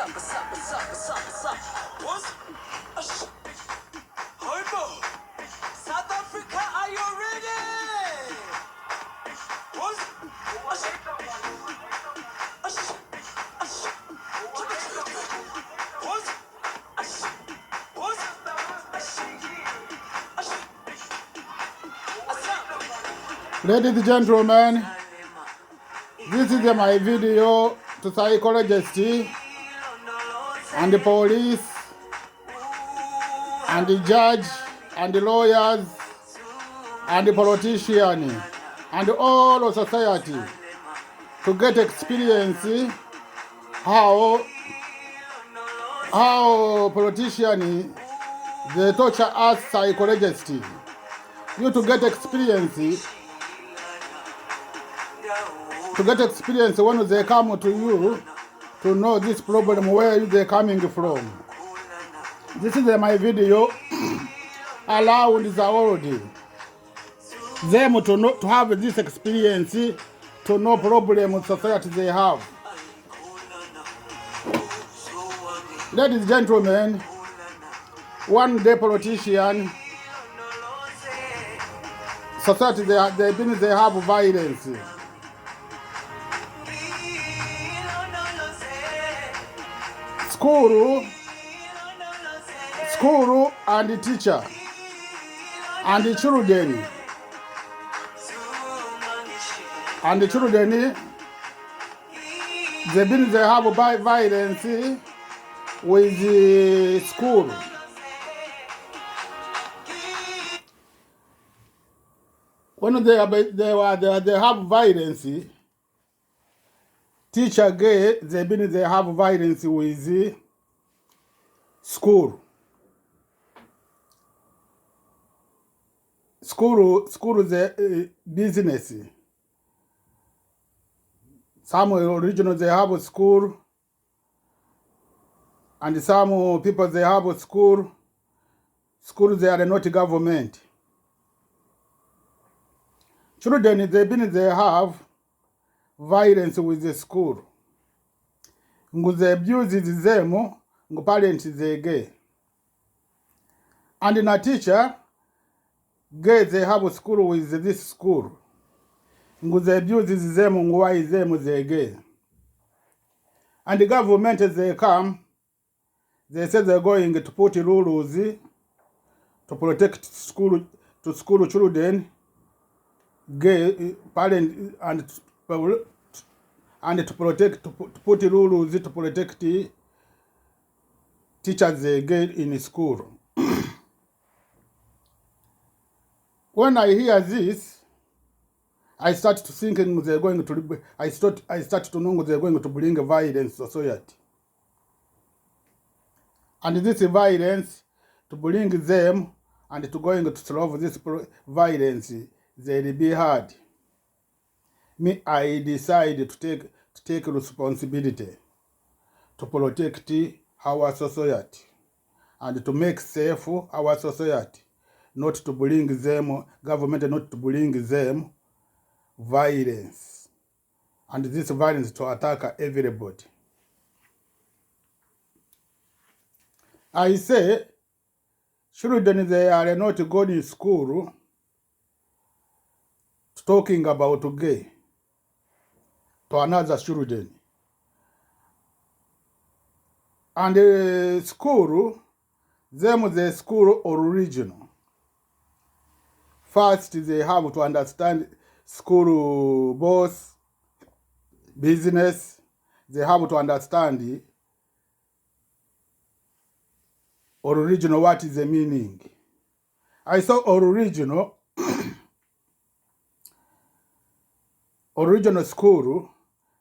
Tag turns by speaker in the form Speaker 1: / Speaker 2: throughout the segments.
Speaker 1: South Africa, are you ready?
Speaker 2: Ladies and gentlemen, this is my video to psychologists and the police and the judge and the lawyers and the politician and all of society to get experience how politicians they torture us psychologists. You to get experience when they come to you to know this problem, where they coming from. This is my video allowing the world them to have this experience, to know problem with society they have. Ladies and gentlemen, one day politician, society they have violence. School and the teacher and the children they have violence with the school. When they have violence, teacher gay they have violence with the school. School is a business. Some regional they have a school, and some people they have a school. Schools they are not government. Children they have violence with the school. They abuse them, parents they gay. And in a teacher, gay they have a school with this school. They abuse them, why them they gay. And the government they come, they say they're going to put rules to protect school children, gay parents, and to put rules to protect teachers they gay in school. When I hear this, I start to thinking they're going to. I start to know they're going to bring violence to society, and this violence to bring them and to going to solve this violence, they'll be hard. Me, I decide to take responsibility to protect our society and to make safe our society, not to bring them government, not to bring them violence, and this violence to attack everybody. I say children they are not going to school talking about gay to another children, and the school the school original. First they have to understand school boss business. They have to understand original, what is the meaning. I saw original school,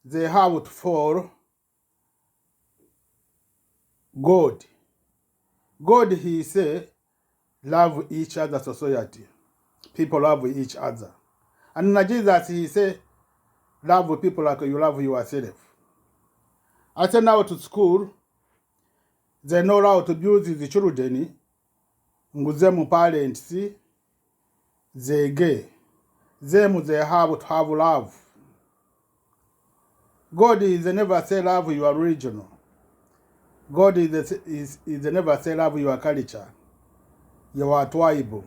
Speaker 2: they have it for God. God, he say, love each other society. People love each other. And in Jesus, he say, love people like you love yourself. I send out to school, they know how to abuse the children, them parents, they gay. Them they have to have love. God is never say love your original. God is never say love your culture, your tribe.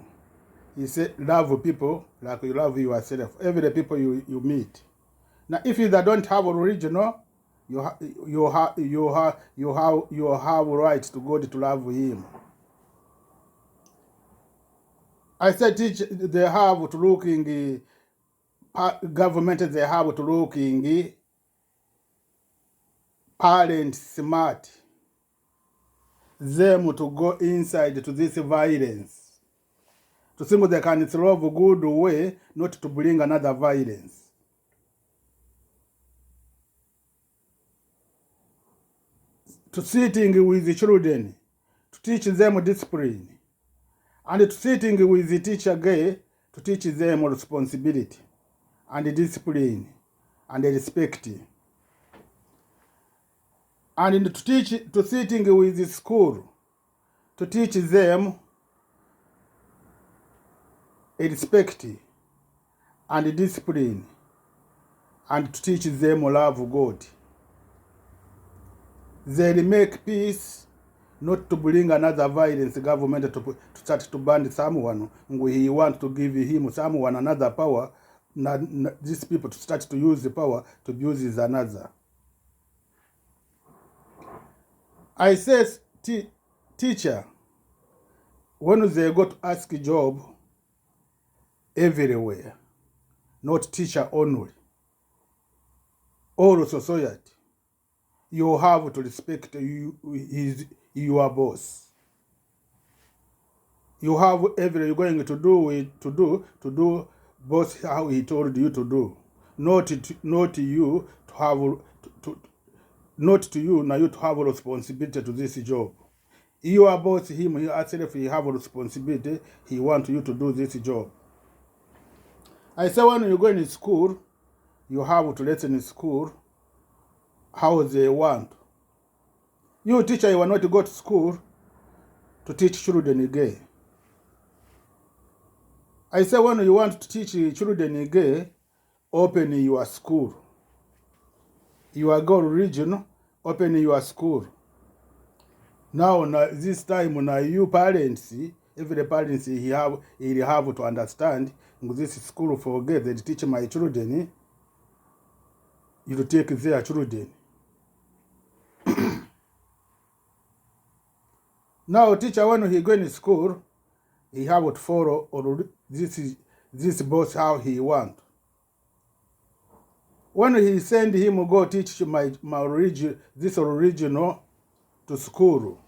Speaker 2: He say love people like you love yourself. Every people you meet. Now, if you don't have original, you have right to God to love Him. I said teach they have to look in the government. They have to look in the parent smart them to go inside to this violence. To think they can solve a good way, not to bring another violence. To sitting with the children, to teach them discipline, and to sitting with the teacher gay, to teach them responsibility, and discipline, and respect. And to sitting with the school, to teach them respect, and discipline, and to teach them love God. They make peace, not to bring another violence government to start to ban someone. We want to give him someone another power. These people to start to use the power to abuse is another. I says, teacher, when they go to ask a job everywhere, not teacher only, all society, you have to respect your boss. You have every you're going to do boss how he told you to do. Not you to have not to you now you to have a responsibility to this job. You are boss him, you actually he have a responsibility, he want you to do this job. I say when you go in school, you have to listen in school how they want. You teacher, you are not to go to school to teach children again. I say when you want to teach children again, open your school. You are go region, open your school. Now this time now you parents, every parents he have to understand this school forget they teach my children. You take their children. Now teacher when he go in school, he have to follow or this boss how he want. When he send him go teach my region this original to school,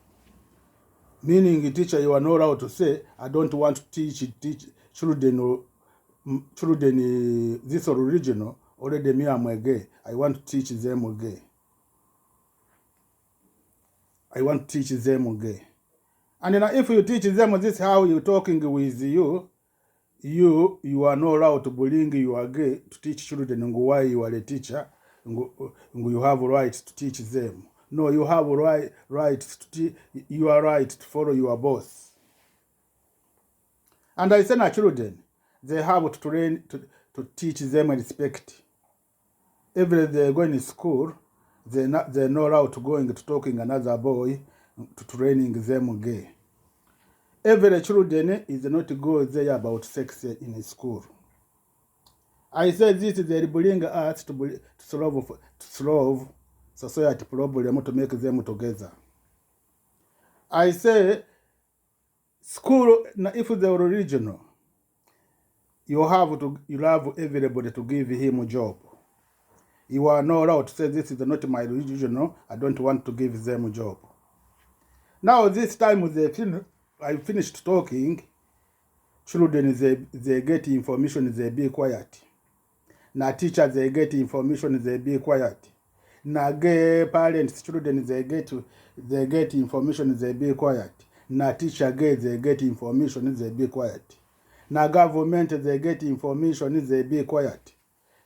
Speaker 2: meaning teacher you are not allowed to say I don't want to teach children this original already me I'm a gay. I want to teach them gay. I want to teach them gay. And then if you teach them this how you talking with you are not allowed to bring your gay to teach children why you are a teacher. You have right to teach them. No, you have right to you are right to follow your boss. And I say na children, they have to train to teach them respect. Every they go in school, they're not allowed to going to talking another boy to training them gay. Every children is not to go there about sex in school. I said this they bring us to solve society problem to make them together. I say school if they're original, you have everybody to give him a job. You are not allowed to say this is not my original, I don't want to give them a job. Now this time I finished talking, children they get information, they be quiet. Now teachers they get information, they be quiet. Now gay parents, children they get information, they be quiet. Now teacher they get information, they be quiet. Now government they get information, they be quiet.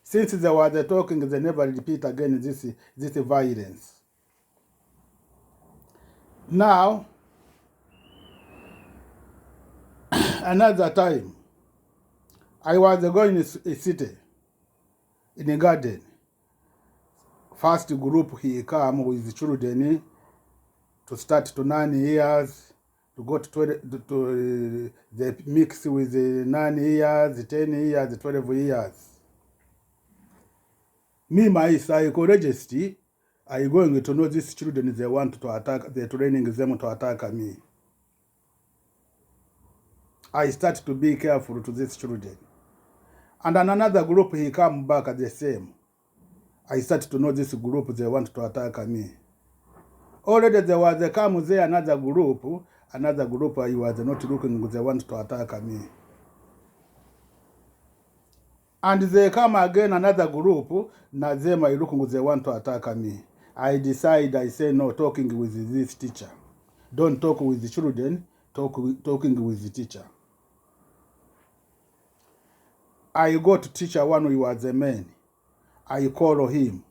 Speaker 2: Since they were talking, they never repeat again this violence. Now, another time, I was going in a city, in a garden. First group he come with the children. to start to 9 years, to go to 20, they mix with 9 years, 10 years, 12 years. Me, my psychologist, I going to know these children they want to attack, they're training them to attack me. I start to be careful to these children. And another group, he come back at the same. I start to know this group, they want to attack me. Already they come there, another group, I was not looking, they want to attack me. And they come again, another group, now them I looking, they want to attack me. I decide, I say no, talking with this teacher. Don't talk with the children, talking with the teacher. I go to teacher one who was a man. I call him.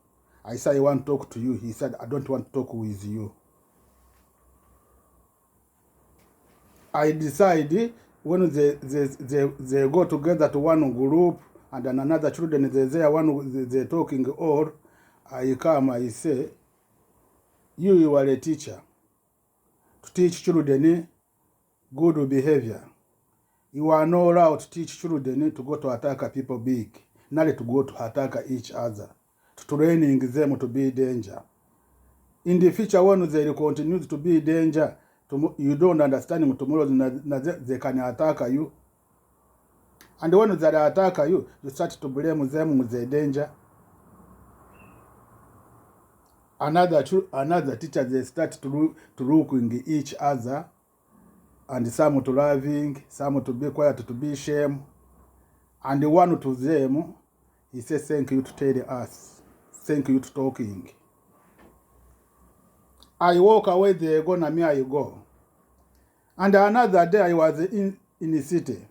Speaker 2: I say, I want to talk to you. He said, I don't want to talk with you. I decide when they go together to one group and then another children, they're talking or I come, I say, you are a teacher. To teach children good behavior. You are not allowed to teach children to go to attack people big, not to go to attack each other, to training them to be danger. In the future, when they continue to be danger, you don't understand tomorrow they can attack you. And when they attack you, you start to blame them with the danger. Another teacher, they start to looking each other, and some to loving, some to be quiet, to be shame. And the one to them, he says, thank you to tell us. Thank you to talking. I walk away, they go, and me I go. And another day I was in the city.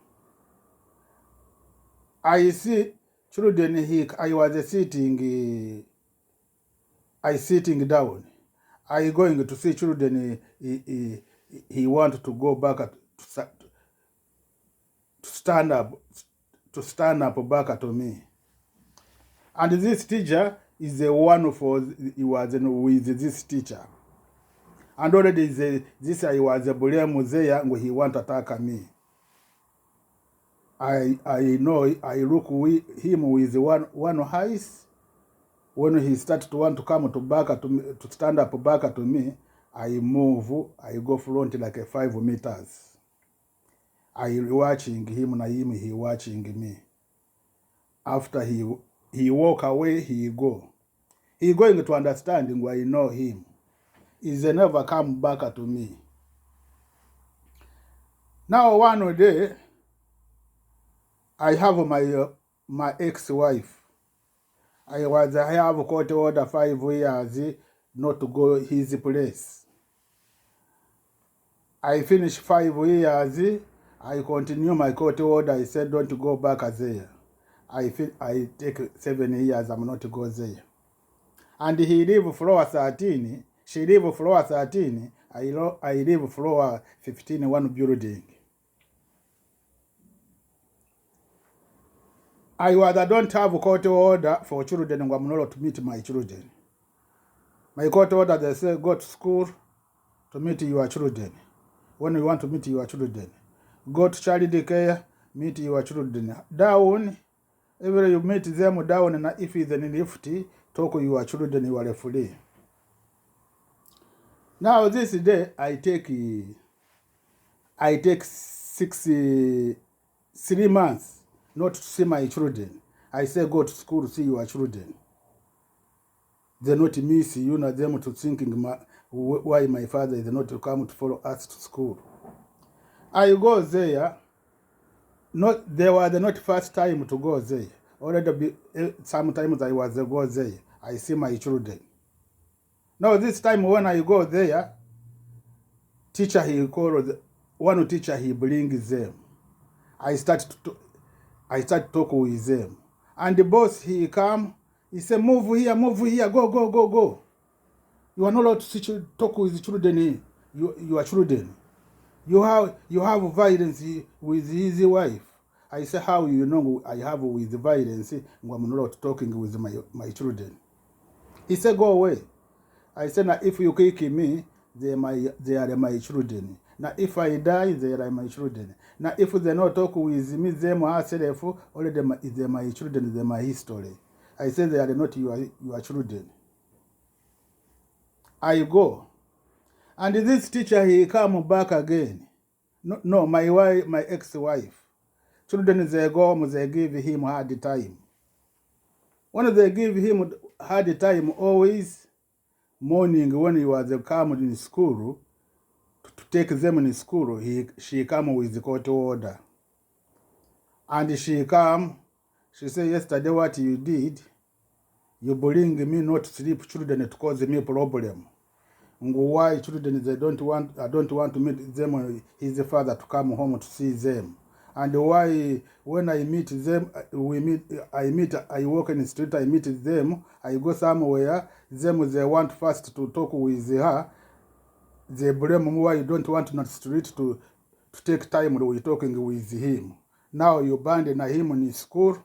Speaker 2: I see children, I was sitting down. I going to see children, he want to go back to stand up back to me. And this teacher is the one he was with this teacher. And already this I was a blame there and he want to attack me. I know, I look with him with one eyes. When he started to want to come to stand up back to me, I move, I go front like 5 meters. I watching him and he watching me. After he walk away, he go. He going to understanding why I know him. He's never come back to me. Now one day, I have my ex-wife. I have court order 5 years not to go his place. I finish 5 years. I continue my court order. I said don't go back there. I take 7 years. I'm not to go there. And he live floor 13. She live floor 13. I live floor 15. One building. I don't have a court order for children. I'm not to meet my children. My court order, they say, go to school to meet your children. When you want to meet your children, go to child care, meet your children. Down, every you meet them down, and if it's in lift, talk to your children, you are free. Now this day, I take 3 months not to see my children. I say go to school to see your children. They not miss you, not them to thinking why my father is not to come to follow us to school. I go there. They were not first time to go there. Already sometimes I was go there. I see my children. Now this time when I go there, teacher he called one teacher he brings them. I start talk with them. And the boss, he come, he say, move here, go. You are not allowed to talk with children here. You are children. You have violence with his wife. I say, how you know I have with violence? I'm not allowed talking with my children. He said, go away. I said, now if you kick me, they are my children. Now if I die, they are my children. Now if they not talk with me, them herself, already they are my children, they are my history. I say they are not your children. I go. And this teacher, he come back again. No, my wife, my ex-wife. Children, they go, they give him hard time. When they give him hard time, always morning when he was come in school, to take them in school, she come with the court order. And she say, yesterday what you did, you bring me not sleep children to cause me problem. Why children, I don't want to meet them, his father to come home to see them. And why when I meet them, I walk in the street, I meet them, I go somewhere, they want first to talk with her, they blame me why you don't want on the street to take time when we're talking with him. Now you abandon him in school.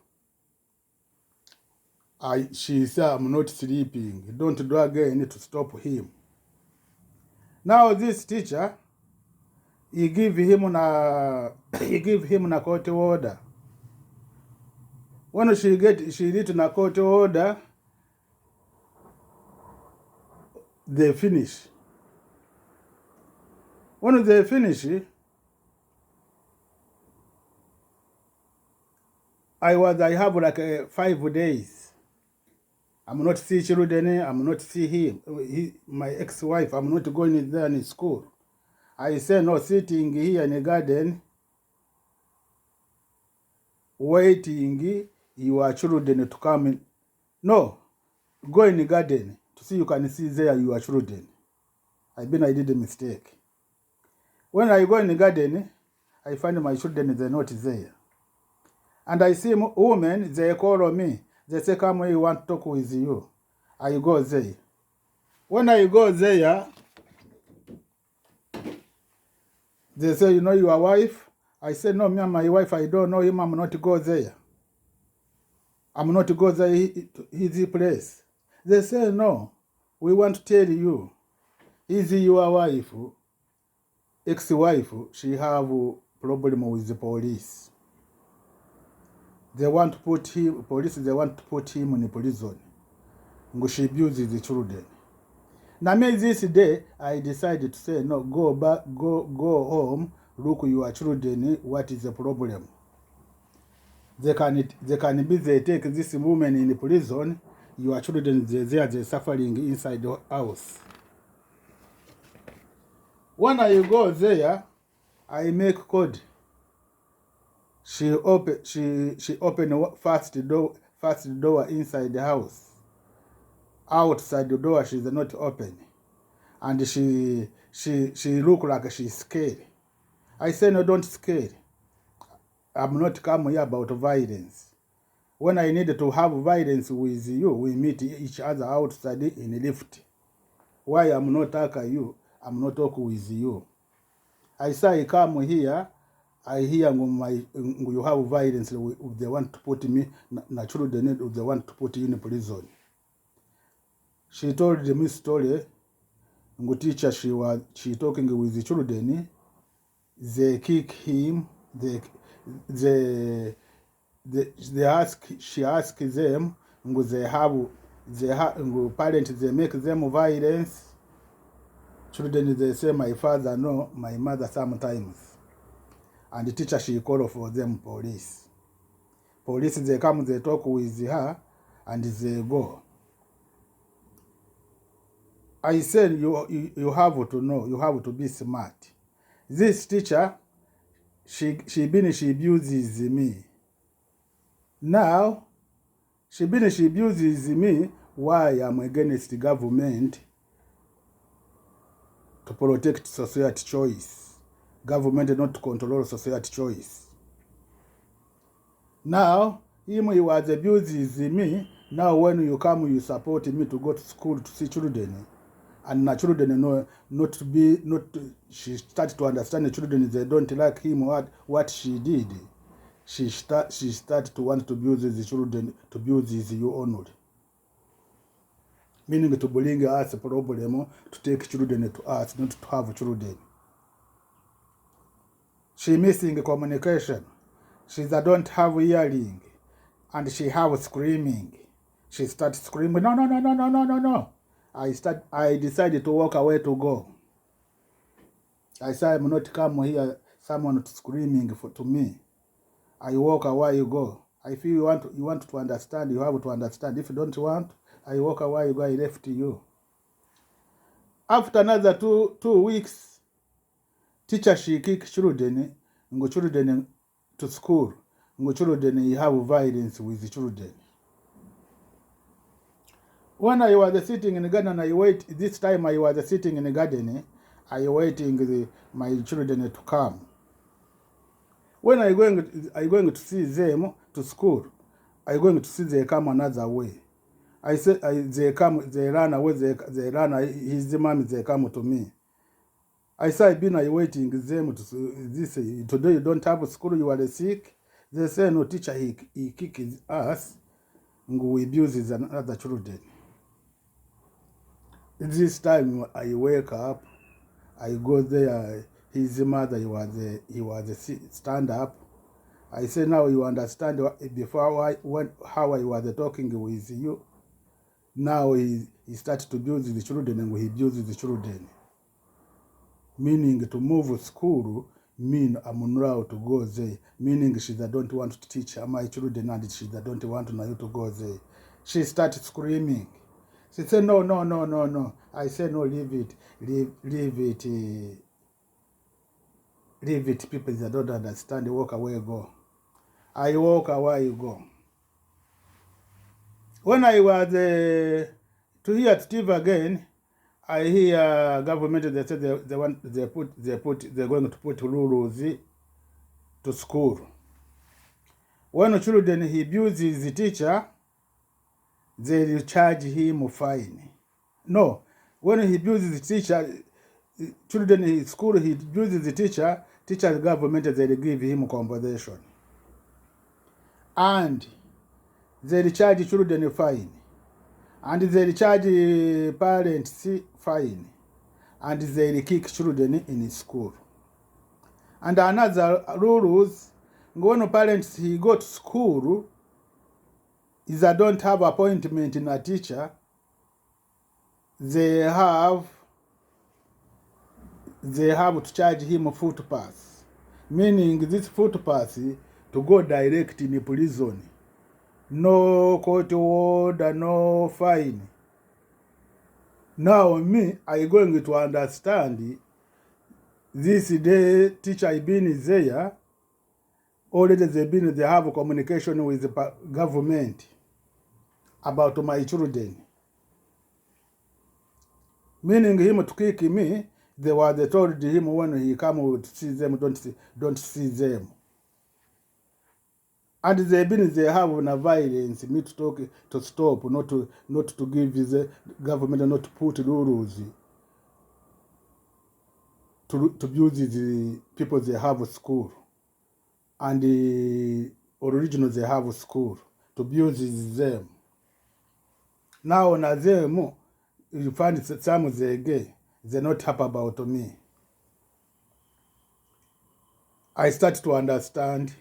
Speaker 2: She said, I'm not sleeping. Don't do again to stop him. Now this teacher, he give him a court order. When she written a court order, they finish. When they finish, I have like 5 days. I'm not see children, I'm not see him, my ex-wife, I'm not going there in school. I say, no, sitting here in the garden, waiting your children to come in. No, go in the garden to see you can see there your children. I did a mistake. When I go in the garden, I find my children, they're not there. And I see women, they call on me. They say, come here, we want to talk with you. I go there. When I go there, they say, you know your wife? I say, no, me and my wife, I don't know him, I'm not go there. I'm not go there, his place. They say, no, we want to tell you, is your wife, ex-wife, she have a problem with the police. They want to put him, police, they want to put him in prison. She abuses the children. Now me this day, I decided to say, no, go back, go home, look your children, what is the problem? They take this woman in the prison, your children, they're suffering inside the house. When I go there, I make code. She open first door inside the house. Outside the door, she's not open, and she look like she's scared. I say, no, don't scare. I'm not come here about violence. When I need to have violence with you, we meet each other outside in the lift. Why I'm not talking you? I'm not talking with you. I say, I come here. I hear you have violence. They want to put me, children, they want to put you in prison. She told me story. Teacher, she talking with the children. They kick him. She ask them. Parents, they make them violence. Children, they say, my father no, my mother sometimes. And the teacher, she call for them police. Police, they come, they talk with her, and they go. I said, you have to know, you have to be smart. This teacher, she abuses me. Now, she abuses me. Why I'm against the government to protect society choice. Government not to control society choice. Now, he was abusing me. Now when you come, you support me to go to school to see children. And the children know she started to understand the children, they don't like him, what she did. She started to want to abuse the children, to abuse you honor. meaning to bring us a problem to take children to us, not to have children. She missing communication. She don't have hearing, and she have screaming. She starts screaming, no, no, no, no, no, no, no, no. I decided to walk away to go. I said, I'm not come here, someone screaming to me. I walk away, you go. I feel you want to understand, you have to understand. If you don't want, I walk away, you go, I left you. After another two weeks, teacher she kick children, go children to school. Go children, you have violence with the children. When I was sitting in the garden, this time I was sitting in the garden, I waiting my children to come. When I going to see them to school, I going to see they come another way. I say they run away, they run, his mom, they come to me. I say I been waiting them to this today you don't have school, you are sick. They say no, teacher he kicks us, and we abuse other children. This time I wake up, I go there. His mother, he was stand up. I say now you understand before how I was talking with you. Now he started to abuse the children, and he abuses the children. Meaning to move school, mean I'm not allowed to go there. Meaning she don't want to teach my children, and she don't want you to go there. She started screaming. She said, no, no, no, no, no. I said, no, leave it. Leave it, people that don't understand, walk away, go. I walk away, you go. When I was to hear Steve again, I hear government, they said they're going to put rules to school. When children he abuses the teacher, they charge him fine. No, when he abuses the teacher, children in school, he abuses the teacher government, they give him compensation. And they charge children fine. And they charge parents fine. And they kick children in school. And another rules, when parents he go to school, is they don't have appointment in a teacher, they have to charge him a foot pass. Meaning this foot pass to go direct in prison. No court order, no fine. Now me, I going to understand this day teacher I been there, already they have a communication with the government about my children. Meaning him to kick me, they told him when he come to see them, don't see them. And they have a violence, me to talk to stop, not to give the government, not to put rules to abuse the people they have a school, and the original they have a school to abuse them. Now na them, you find some they gay, they're not happy about me. I start to understand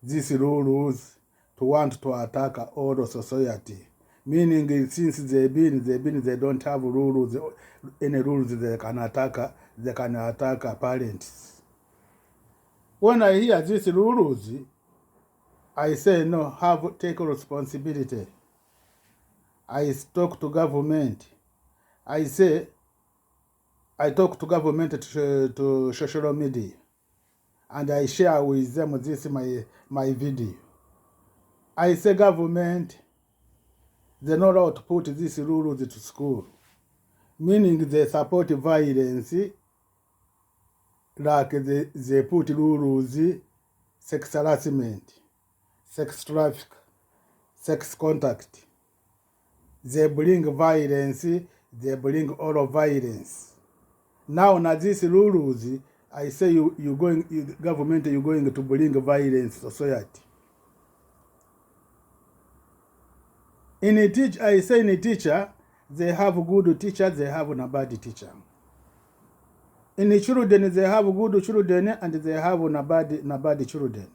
Speaker 2: these rules to want to attack all the society. Meaning since they don't have rules, any rules they can attack parents. When I hear these rules, I say no, take responsibility. I talk to government. I talk to government to social media, and I share with them this my video. I say government, they know how to put these rules to school. Meaning they support violence, like they put rules, sex harassment, sex traffic, sex contact. They bring violence, they bring all of violence. Now these rules, I say government, you're going to bring violence to society. I say in a teacher, they have good teachers, they have a bad teacher. In the children, they have good children and they have a bad children.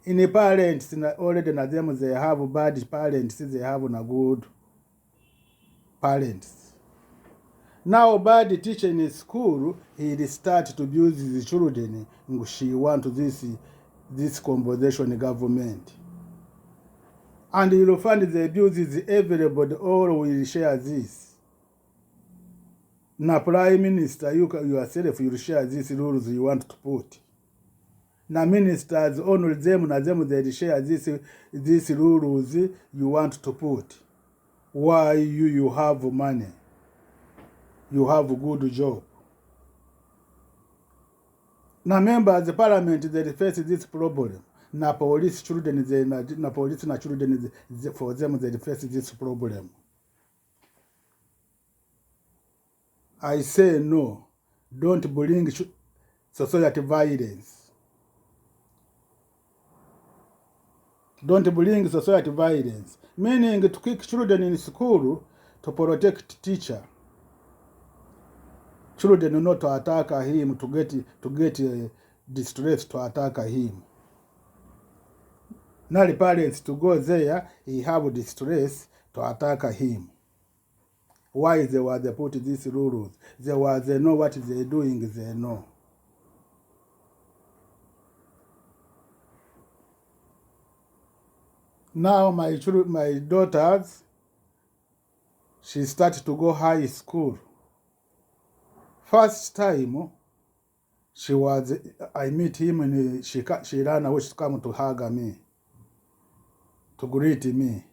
Speaker 2: In the parents, already them, they have bad parents, they have a good parents. Now bad teacher in school, he start to abuse the children. She want this conversation government. And you'll find the abuse is everybody, all will share this. Now prime minister, you yourself, you share these rules you want to put. Now ministers, only them, they share these rules you want to put. Why you have money? You have a good job. Now members, the parliament, they face this problem. Now police children, police children, for them, they face this problem. I say no, don't bring society violence. Don't bring society violence. Meaning to kick children in school to protect teacher. Children not to attack him, to get distress to attack him. Now the parents to go there, he have distress to attack him. Why they put these rules? They know what they're doing, they know. Now my daughters, she started to go high school. First time, I meet him and she ran away, she come to hug me, to greet me.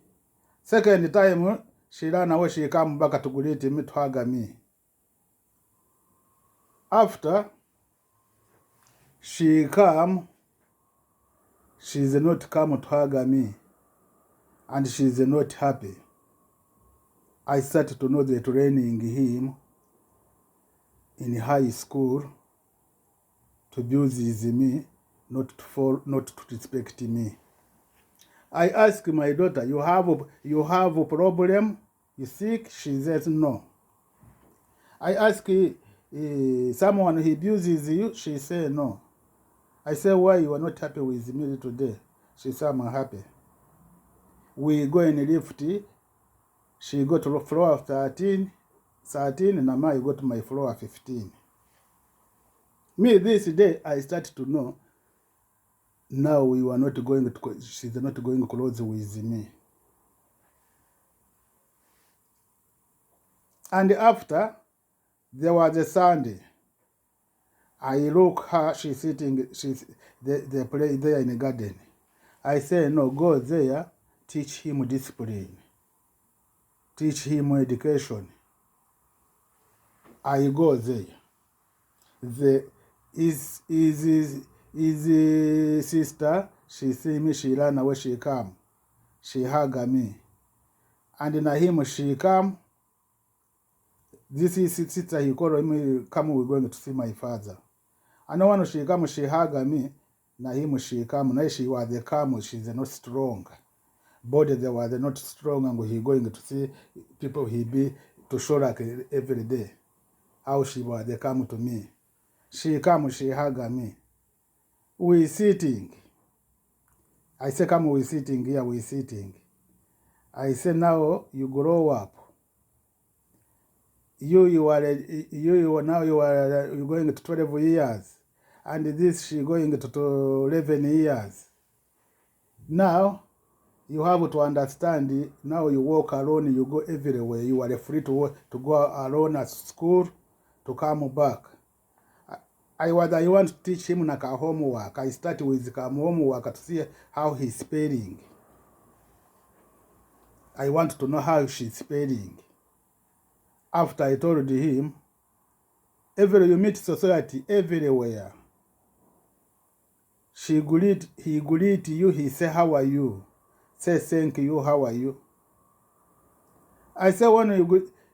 Speaker 2: Second time, she ran away, she come back to greet me, to hug me. After, she come, she's not come to hug me, and she's not happy. I started to know the training him in high school to abuse me, not to respect me. I ask my daughter, you have a problem? You sick? She says no. I ask someone he abuses you? She say no. I say, why you are not happy with me today? She say, I'm happy. We go in the lift. She go to floor 13, and now I go to my floor 15. Me, this day, I start to know, now we were not going to, she's not going close with me. And after, there was a Sunday. I look her, she's sitting, they play there in the garden. I say, no, go there, teach him discipline. Teach him education. I go there. His sister, she see me, she ran away, she come. She hug me. And na him, she come. This is sister, he called me, come, we're going to see my father. And when she come, she hug me. Na him, she come. Now she was the come, she's not strong. Body, they were not strong, and he going to see people he be to show like every day. How she was, they come to me. She come, she hug me. We sitting. I say, come, we sitting here, we sitting. I say, now you grow up. You are now you're going to 12 years. And this she going to 11 years. Now, you have to understand, now you walk alone, you go everywhere. You are free to go alone at school, to come back. I want to teach him like a homework. I start with homework to see how he's spelling. I want to know how she's spelling. After I told him, you meet society everywhere. He greet you, he say, how are you? Say, thank you, how are you? I say, when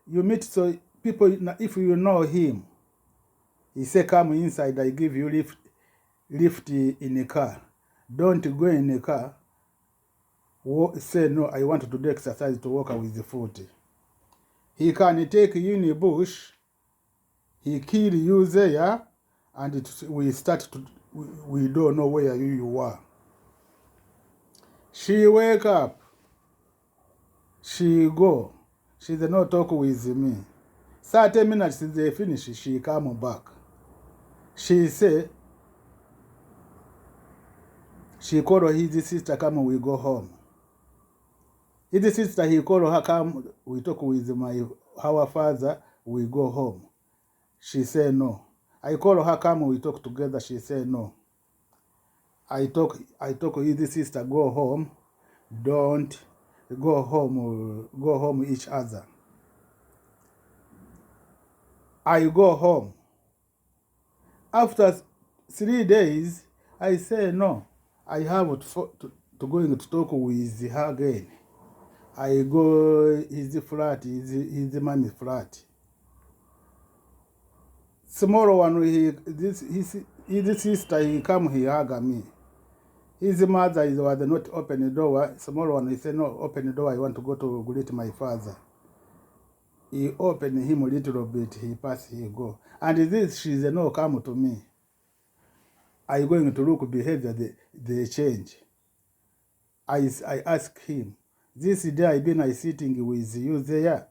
Speaker 2: you meet people, if you know him, he say, come inside, I give you lift in a car. Don't go in a car. Say, no, I want to do exercise to work with the foot. He can take you in the bush, he kill you there, and we don't know where you are. She wake up, she go, she did not talk with me. 30 minutes since they finish, she come back. She say, she call his sister, come, we go home. His sister, he call her, come, we talk with our father, we go home. She say no. I call her, come, we talk together. She say no. I talk with his sister, go home. Don't go home each other. I go home. After 3 days, I say no. I have to going to talk with her again. I go his flat, his money flat. Tomorrow when his sister, he come, he hug me. His mother was not open the door. Tomorrow when he said, no, open the door, I want to go to greet my father. He opened him a little bit, he pass, he go. And this, she said, no, come to me. I going to look behavior, they change. I ask him, this day I sitting with you there.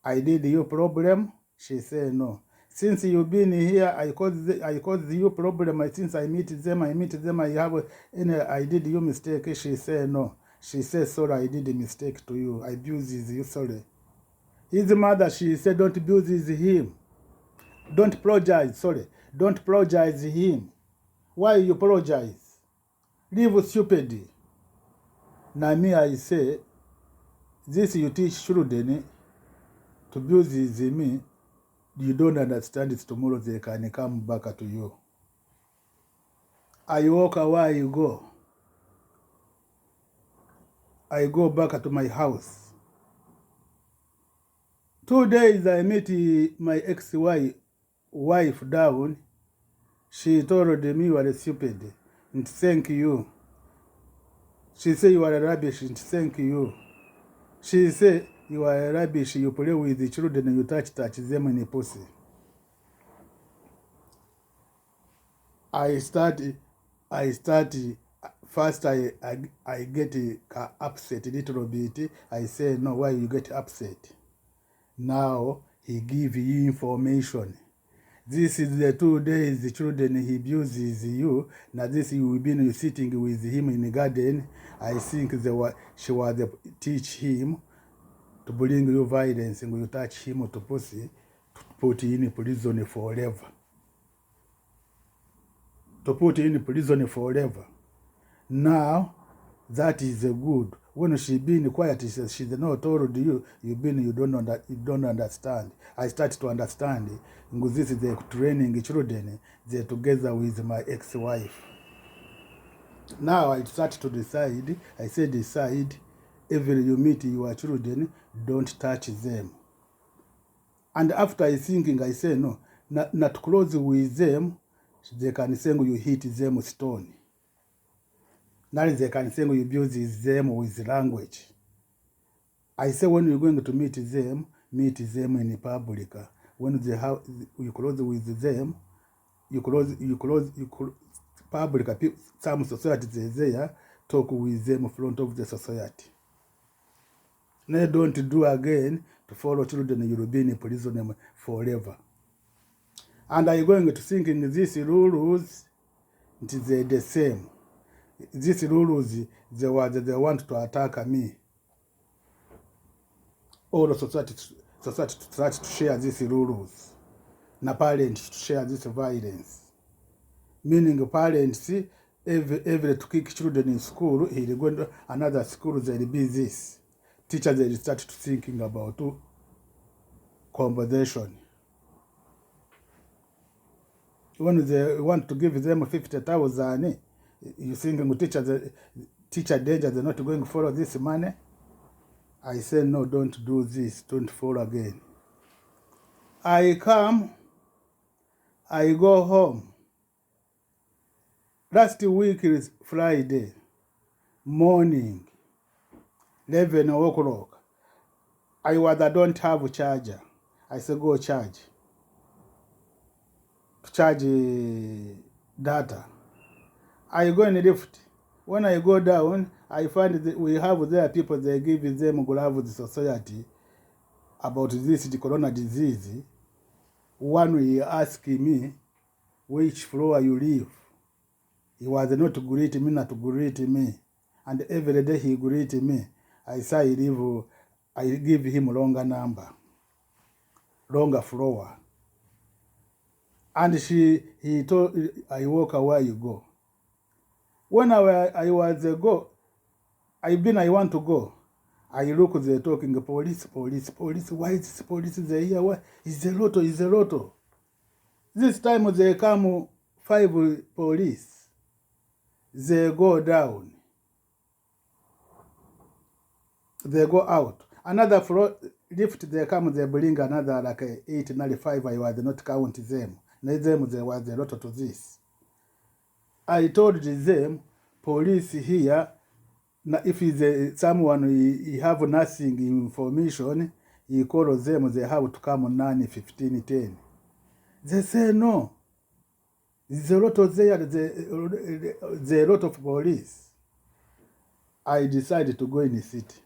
Speaker 2: I did your problem? She said no. Since you've been here, I caused you problem. Since I meet them, I did you mistake. She said no. She said, sorry, I did a mistake to you. I abused you, sorry. His mother, she said, don't abuse him. Don't apologize, sorry. Don't apologize him. Why you apologize? Leave stupid. Now me, I say, this you teach children to abuse me. You don't understand it. Tomorrow they can come back to you. I walk away, you go. I go back to my house. 2 days I meet my ex-wife down. She told me you are stupid. And thank you. She said you are rubbish. And thank you. She said you are rubbish. You play with the children and you touch them in the pussy. I start first I get upset a little bit. I say, no, why you get upset? Now he give you information. This is the 2 days the children he abuses you. Now this you will be sitting with him in the garden. I think she was teach him to bring you violence and you touch him to pussy, to put in prison forever. To put in prison forever. Now, that is good. When she been quiet, she not told you, you don't understand. I start to understand. This is the training children. They're together with my ex-wife. Now I start to decide. I say decide. Every you meet your children, don't touch them. And after I thinking, I say no, not close with them. They can say you hit them with stone. Now they can say you abuse them with language. I say when you're going to meet them in public. When you close with them, you close public. Some society there talk with them in front of the society. Now don't do again to follow children. You'll be in prison forever. And I'm going to think in these rules, it is the same. These rules, they want to attack me. All the society start to share these rules. Na parents to share this violence. Meaning parents, every to kick children in school, he'll go to another school, they'll be this. Teachers, they'll start to thinking about conversation. When they want to give them 50,000, you think the teacher danger, they're not going to follow this money? I say, no, don't do this, don't follow again. I come, I go home. Last week is Friday morning, 11 o'clock. I don't have charger. I say go charge. To charge data. I go in the lift. When I go down, I find that we have there people, they give them glove the society about this the corona disease. One will ask me which floor you live. He was not to greet me, not to greet me. And every day he greet me. I say I give him longer number, longer floor. And he told, I walk away, you go. When I was go, I want to go. I look, they're talking, police. Why is this police there here? Why? It's a lotto. This time they come 5 police. They go down. They go out. Another floor, lift, they come, they bring another like 8, 95. I was not count them. There was a lot to this. I told them, police here, if it's someone he have nothing information, he call them, they have to come 9, 15, 10. They say no. There's a lot of there's a lot of police. I decided to go in the city.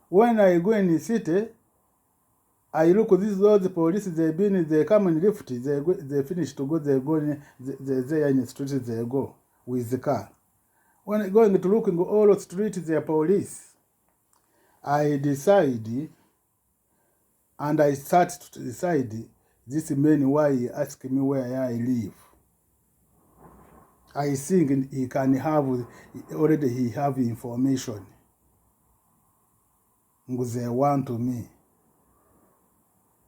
Speaker 2: When I go in the city, I look at all the police, they come in lift, they finish to go, they go in, they in the street, they go with the car. When I going to look in all the streets, there are police. I decide, and I start to decide, this man why he ask me where I live. I think he can have, already he have information. They want to me.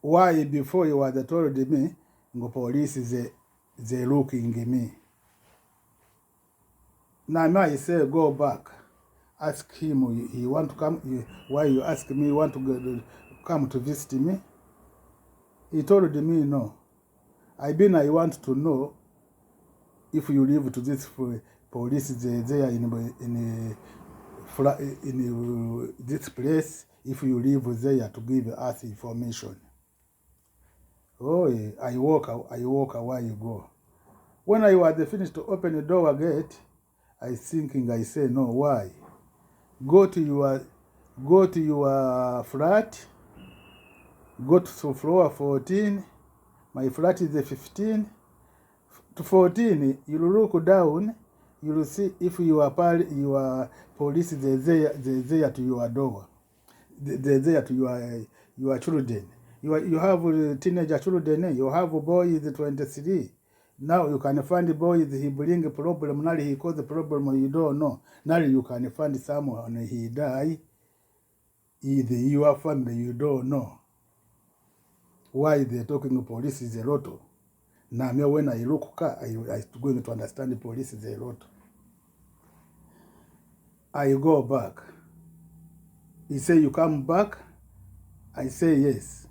Speaker 2: Why before he was told me, police they looking at me. Now I say go back. Ask him, he want to come, why you ask me, want to come to visit me? He told me no. I want to know if you live to this police there in this place, if you live there to give us information. Oh, I walk away, you go. When I was finished to open the door gate, I say no, why? Go to your flat, go to floor 14. My flat is 15. To 14, you look down, you will see if your police they're there to your door. They're there to your children. You have teenager children, you have boys 23. Now you can find boys, he bring a problem, now he cause a problem you don't know. Now you can find someone, he die, either your family you don't know. Why they're talking police is a lotto. Now when I look, I'm going to understand the police is a lot. I go back. He say, you come back? I say, yes.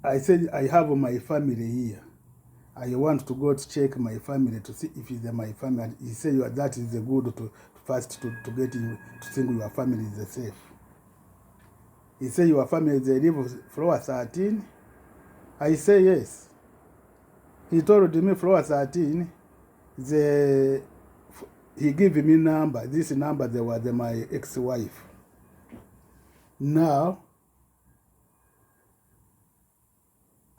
Speaker 2: I said, I have my family here. I want to go to check my family to see if it's my family. He said, that is good to first to get you to think your family is safe. He said, your family, they live floor 13. I say, yes. He told me floor 13, he gave me number. This number, they was my ex-wife. Now,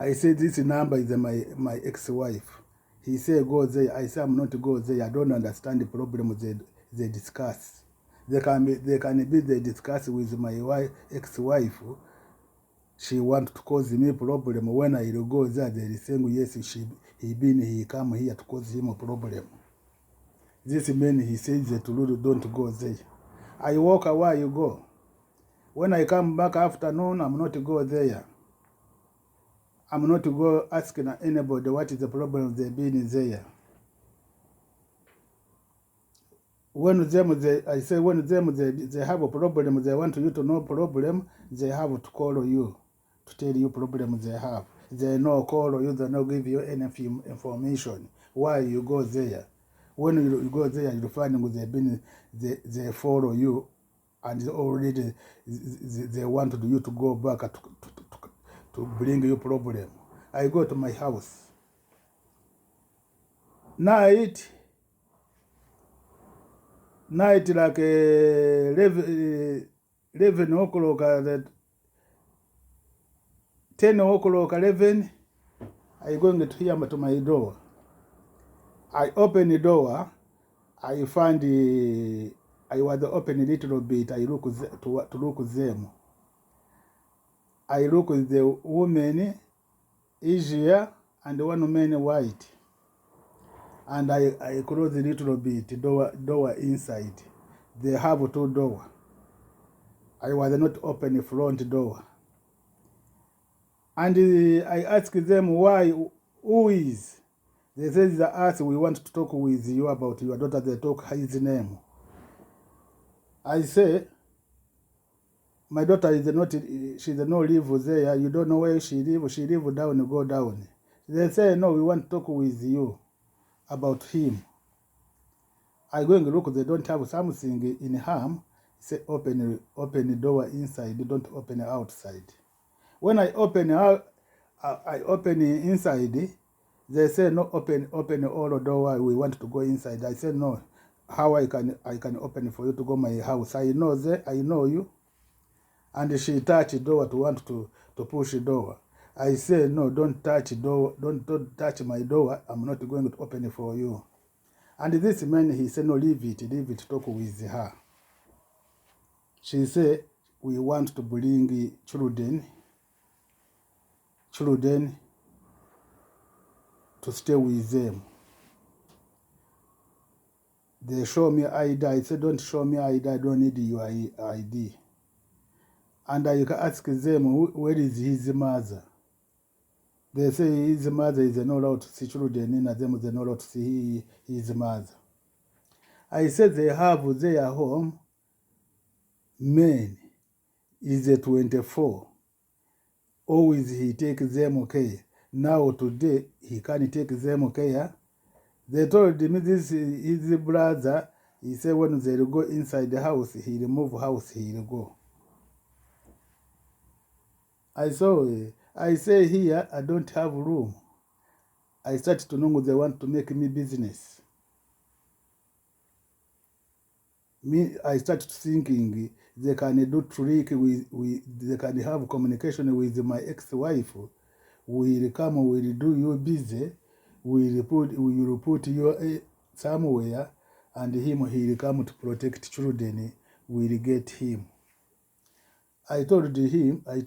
Speaker 2: I said, this number is my ex-wife. He said, go there. I said, I'm not to go there. I don't understand the problem they discuss. They discuss with my ex-wife. She want to cause me a problem. When I go there, they say, yes, he come here to cause him a problem. This man, he says that don't go there. I walk away, you go. When I come back afternoon, I'm not to go there. I'm not to go asking anybody what is the problem they been there. When they have a problem, they want you to know problem, they have to call you to tell you problem they have. They no call you, they no give you any information. Why you go there? When you go there, you find they follow you and already they wanted you to go back to bring you problem. I go to my house. Night like 11 o'clock, 10 o'clock, 11, I going to hear to my door. I open the door. I find I was open a little bit. I look to look them. I look at the woman Asia and one man white. And I close a little bit door inside. They have 2 doors. I was not open the front door. And I ask them why, who is? They say it's us, we want to talk with you about your daughter. They talk his name. I say, my daughter is not, she does not live there. You don't know where she live. She live down, go down. They say, no, we want to talk with you about him. I go and look, they don't have something in harm. Say, open the door inside, don't open outside. When I open out, I open inside. They say, no, open all the door. We want to go inside. I said, no. How I can open for you to go my house? I know you. And she touch the door to want to push the door. I say, no, don't touch the door. Don't touch my door. I'm not going to open it for you. And this man, he said, no, leave it, talk with her. She said, we want to bring children to stay with them. They show me ID. I said, don't show me ID. I don't need your ID. And I ask them, where is his mother? They say his mother is not allowed to see children in them. They're not allowed to see his mother. I said they have their home. Man is 24. Always he takes them care. Now today he can't take them care. They told me this is his brother. He said when they go inside the house, he'll move house, he'll go. I say here, I don't have room. I start to know they want to make me business. I start thinking they can do trick they can have communication with my ex-wife. We'll come, we'll do you busy. We'll put you somewhere, and he'll come to protect children. We'll get him. I told him, I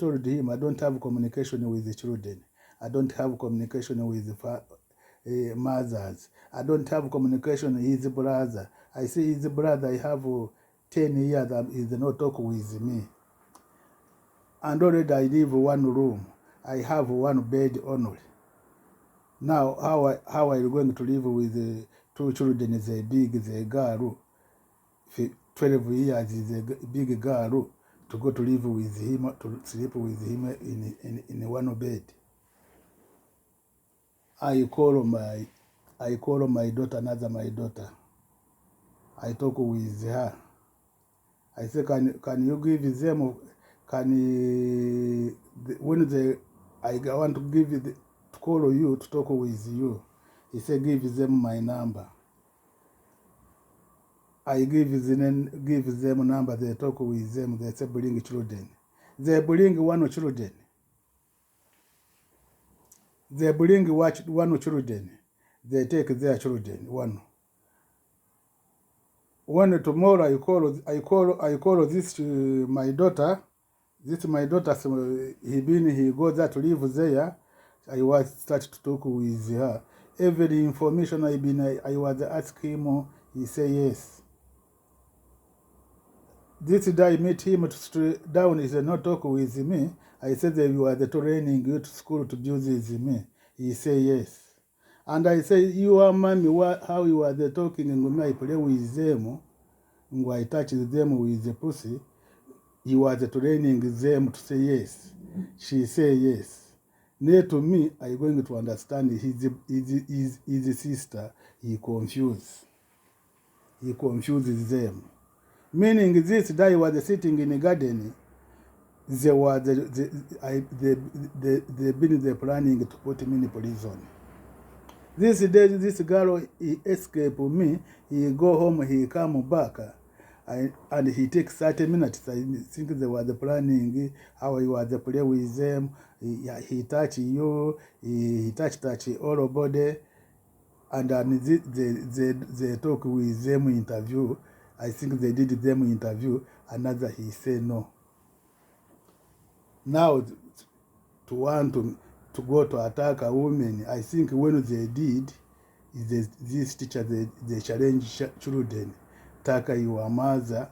Speaker 2: don't have communication with the children. I don't have communication with the mothers. I don't have communication with his brother. I say his brother, I have 10 years, he does not talk with me. And already I live one room. I have one bed only. Now, how are you going to live with 2 children? Is a big girl. 12 years is a big girl. To go to live with him, to sleep with him in one bed. I call my daughter, another my daughter. I talk with her. I say, can you give them, I want to to call you, to talk with you. He said, give them my number. I give them number, they talk with them, they say bring children. They bring one children. They bring one children. They take their children, one. When tomorrow I call this my daughter. This my daughter, so he goes there to live there. I was start to talk with her. Every information I was asking him, he say yes. This day I met him to down. He said, not talk with me. I said that you are the training you to school to do this with me. He said yes. And I say, you are mommy, how you are the talking and I play with them. And I touch them with the pussy. You are the training them to say yes. She say yes. Near to me, I going to understand his sister. He confuses them. Meaning this guy was sitting in a garden. They were they been the planning to put him in prison. This day, this girl, he escape me, he go home, he come back, and he takes 30 minutes. I think they were the planning, how he was play with them, he touch you, he touch all body, and they talk with them interview. I think they did them interview, another he say no. Now, to want to go to attack a woman, I think when they did, this teacher, they challenge children, taka your mother,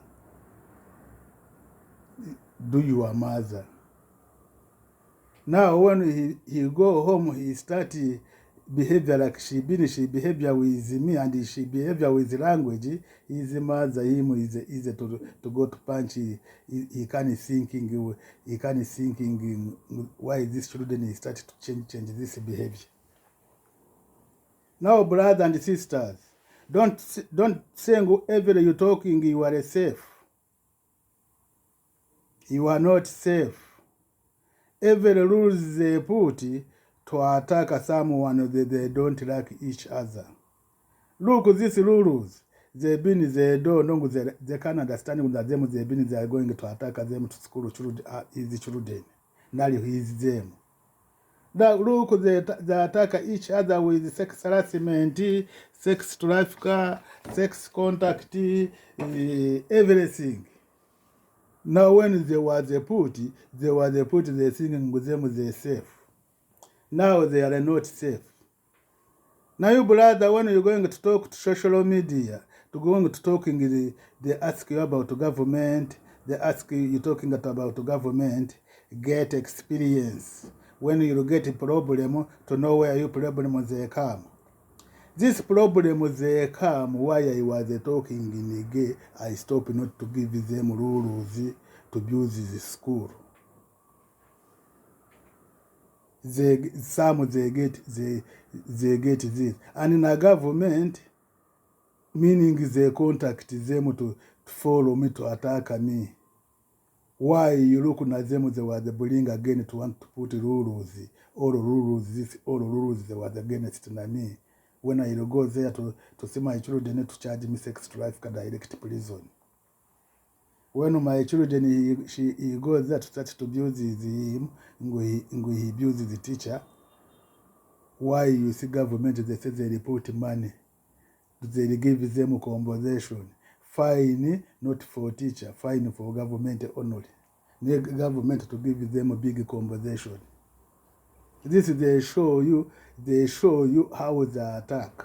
Speaker 2: do your mother. Now when he go home, he start behavior like she behavior with me, and she behavior with language. His mother him is easy to go to punch. He can't thinking why these children start to change this behavior. Now, brothers and sisters, don't say every you talking you are safe. You are not safe. Every rules they put to attack someone they don't like each other. Look, these rules, they don't know, they can understand that them they are going to attack them to school children, his children. Now he is them. That look, they attack each other with sex harassment, sex trafficking, sex contact, everything. Now when they put, they thinking with them they're safe. Now they are not safe. Now you brother, when you're going to talk to social media, going to talking, they ask you about government, they ask you talking about government, get experience. When you get a problem, to know where your problem they come. This problem they come, why I was talking in again, I stop not to give them rules to build the school. They get this. And in a government, meaning they contact them to follow me, to attack me. Why you look at them, they were the bullying again to want to put rules, all rules they were against me. When I go there to see my children to charge me sex trafficking direct prison. When my children he goes there to start to abuse him, he abuses the teacher. Why you see government, they say they report money, they give them compensation. Fine not for teacher, fine for government only. The government to give them a big compensation. This they show you how they attack.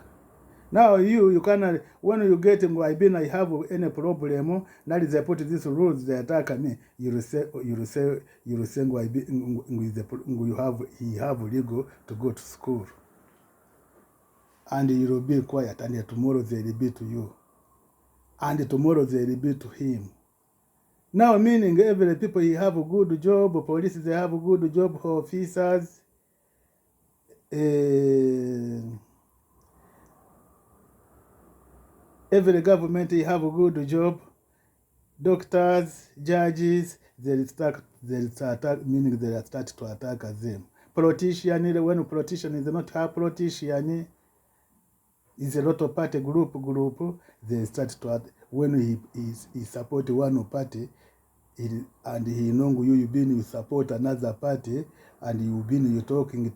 Speaker 2: Now you cannot, when you get I have any problem, that is they put these rules, they attack me, you say he have legal to go to school. And you will be quiet, and tomorrow they will be to you. And tomorrow they will be to him. Now meaning every people he have a good job, police they have a good job, officers, every government he have a good job, doctors, judges, they start meaning they start to attack them. Politician, when a politician is not a politician, is a lot of party group, they start to when he support one party, and he know you support another party, and you talking,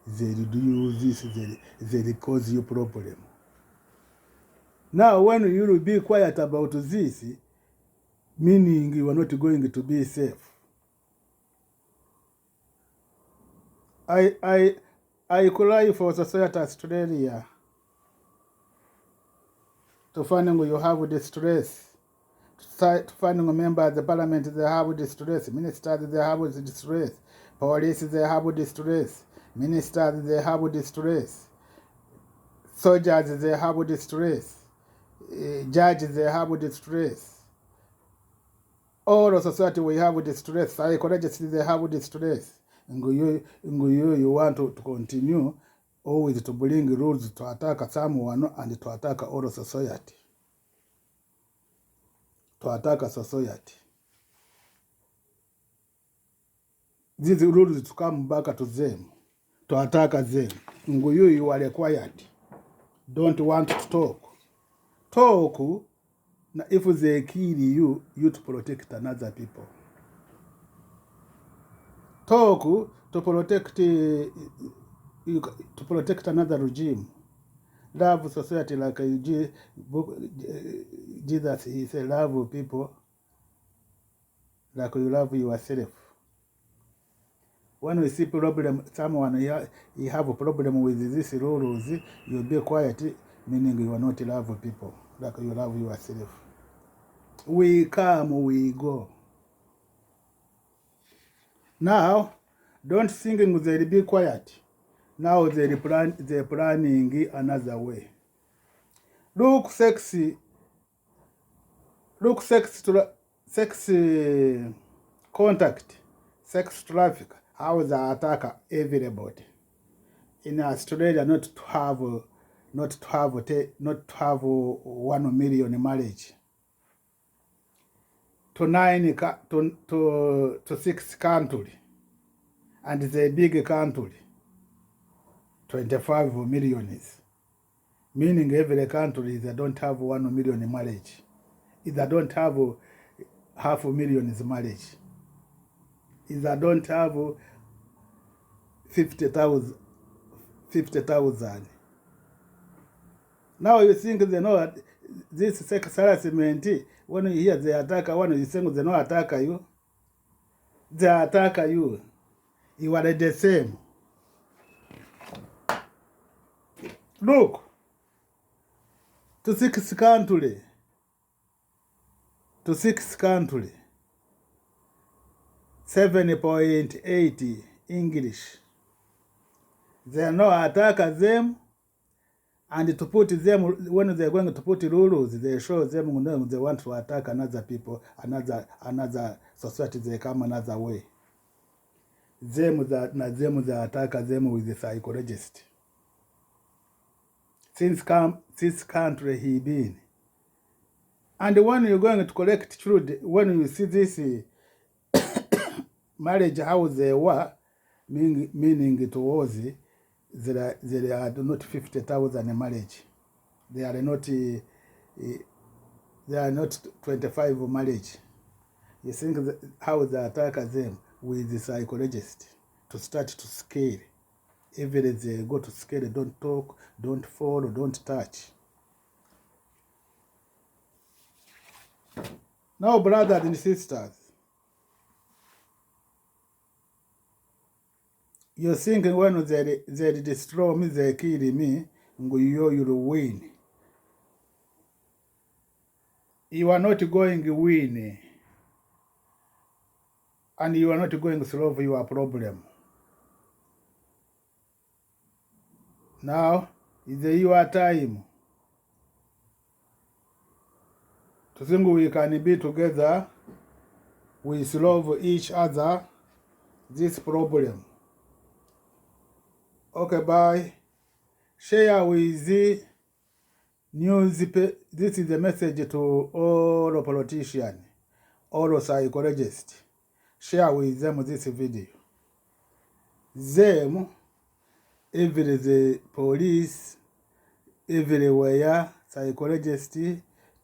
Speaker 2: they do this, they cause you problem. Now when you will be quiet about this, meaning you are not going to be safe. I cry for society Australia. To finding you have distress. To finding a member of the parliament, they have distress. Ministers, they have distress. Police, they have distress. Ministers, they have distress. Soldiers, they have distress. Judges, they have distress. All of society, we have distress. Psychologists, they have distress. And you want to continue always to bring rules to attack someone and to attack all of society. to attack a society. These rules to come back to them, to attack them. You are required. Don't want to talk. Talk, if they kill you, you to protect another people. Talk to protect another regime. Love society like Jesus, he said, love people like you love yourself. When we see problem, someone he have a problem with these rules, you'll be quiet, meaning you are not love people like you love yourself. We come, we go. Now, don't think they'll be quiet. Now they're planning another way. Look sexy contact, sex traffic, how the attack everybody. In Australia, not to have 1 million marriage. To 6 countries, and the big country, 25 millions. Meaning every country they don't have 1 million marriage. If they don't have 500,000 marriage. If they don't have 50,000. Now you think they know this sex harassment, when you hear they attack one, you think they don't attack you. They attack you. You are the same. Look, to 6 countries, 7.8 English. They no attack them, and to put them, when they're going to put rules, they show them when they want to attack another people, another society, they come another way. They attack them with the psychologist. Since country he been. And when you're going to collect truth, when you see this marriage, how they were, meaning it was, there are not 50,000 marriage. They are not 25 marriage. You think how they attack them with the psychologist to start to scare. Every they go to scare, don't talk, don't follow, don't touch. Now, brothers and sisters, you're thinking when they destroy me, they kill me, you'll win. You are not going to win. And you are not going to solve your problem. Now is your time to think we can be together, we solve each other this problem. Okay, bye. Share with the news. This is the message to all politicians, all psychologists. Share with them this video. Them, every the police, everywhere, psychologists,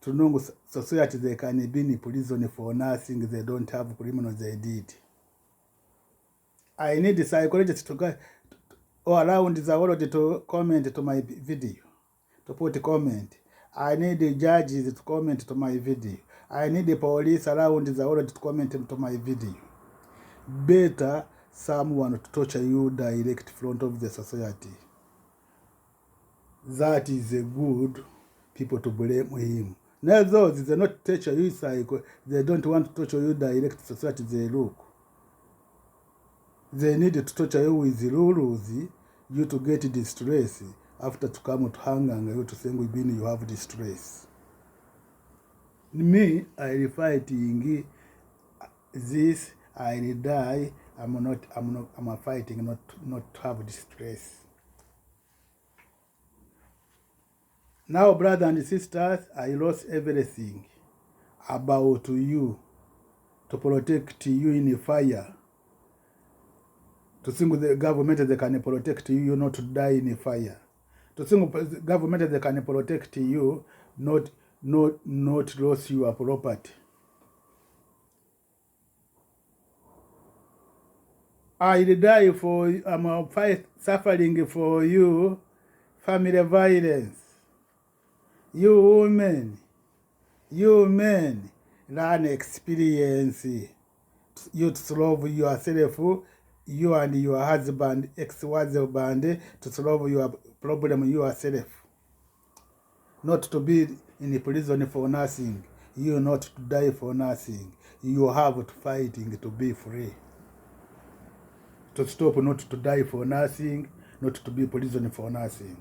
Speaker 2: to know society they can be in prison for nothing, they don't have criminals they did. I need the psychologist to go all around the world to comment to my video, to put a comment. I need the judges to comment to my video. I need the police around the world to comment to my video. Better someone to torture you direct front of the society. That is a good people to blame him. Now those they not torture you psycho, they don't want to torture you direct society, they look. They need to torture you with the rules, you to get distress, after to come to hang and you to think within you have distress. Me, I fighting this, I die, I'm fighting not to have distress. Now, brothers and sisters, I lost everything. about you, to protect you in fire. To think the government they can protect you not to die in fire. To think the government they can protect you not lose your property. I'll die for you. I'm suffering for you. Family violence. You men, learn experience. You to solve yourself, you and your husband, ex-husband, to solve your problem yourself. Not to be in prison for nothing. You not to die for nothing. You have to fighting to be free. To stop not to die for nothing, not to be prison for nothing.